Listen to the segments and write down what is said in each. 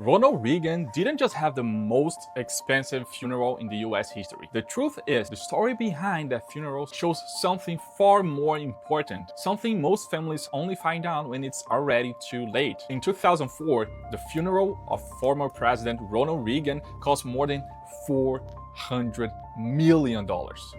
Ronald Reagan didn't just have the most expensive funeral in the US history. The truth is, the story behind that funeral shows something far more important, something most families only find out when it's already too late. In 2004, the funeral of former President Ronald Reagan cost more than $400 million.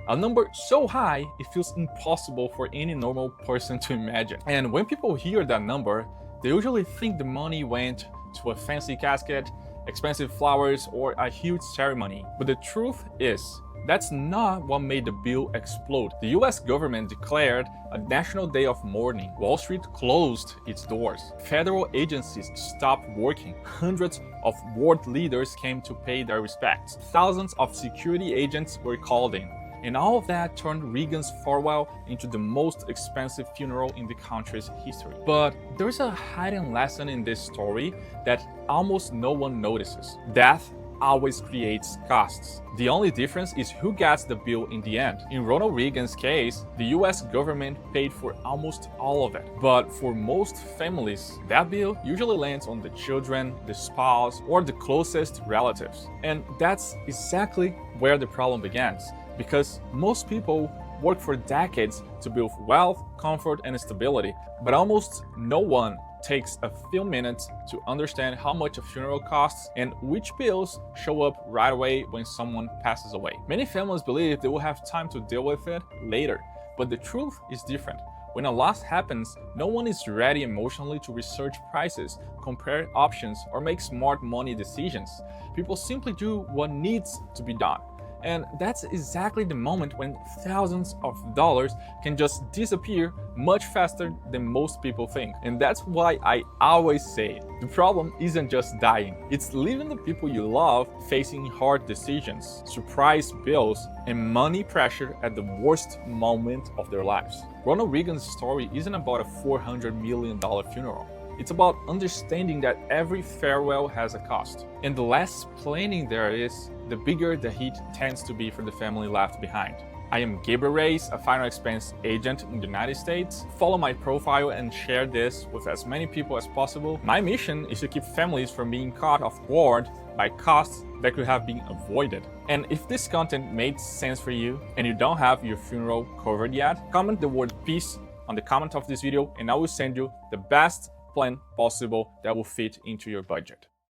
A number so high, it feels impossible for any normal person to imagine. And when people hear that number, they usually think the money went to a fancy casket, expensive flowers, or a huge ceremony. But the truth is, that's not what made the bill explode. The US government declared a national day of mourning. Wall Street closed its doors. Federal agencies stopped working. Hundreds of world leaders came to pay their respects. Thousands of security agents were called in. And all of that turned Reagan's farewell into the most expensive funeral in the country's history. But there's a hidden lesson in this story that almost no one notices. Death always creates costs. The only difference is who gets the bill in the end. In Ronald Reagan's case, the US government paid for almost all of it. But for most families, that bill usually lands on the children, the spouse, or the closest relatives. And that's exactly where the problem begins. Because most people work for decades to build wealth, comfort, and stability, but almost no one takes a few minutes to understand how much a funeral costs and which bills show up right away when someone passes away. Many families believe they will have time to deal with it later, but the truth is different. When a loss happens, no one is ready emotionally to research prices, compare options, or make smart money decisions. People simply do what needs to be done. And that's exactly the moment when thousands of dollars can just disappear much faster than most people think. And that's why I always say, the problem isn't just dying, it's leaving the people you love facing hard decisions, surprise bills, and money pressure at the worst moment of their lives. Ronald Reagan's story isn't about a $400 million funeral. It's about understanding that every farewell has a cost. And the less planning there is, the bigger the hit tends to be for the family left behind. I am Gabriel Reyes, a final expense agent in the United States. Follow my profile and share this with as many people as possible. My mission is to keep families from being caught off guard by costs that could have been avoided. And if this content made sense for you and you don't have your funeral covered yet, comment the word peace on the comment of this video and I will send you the best plan possible that will fit into your budget.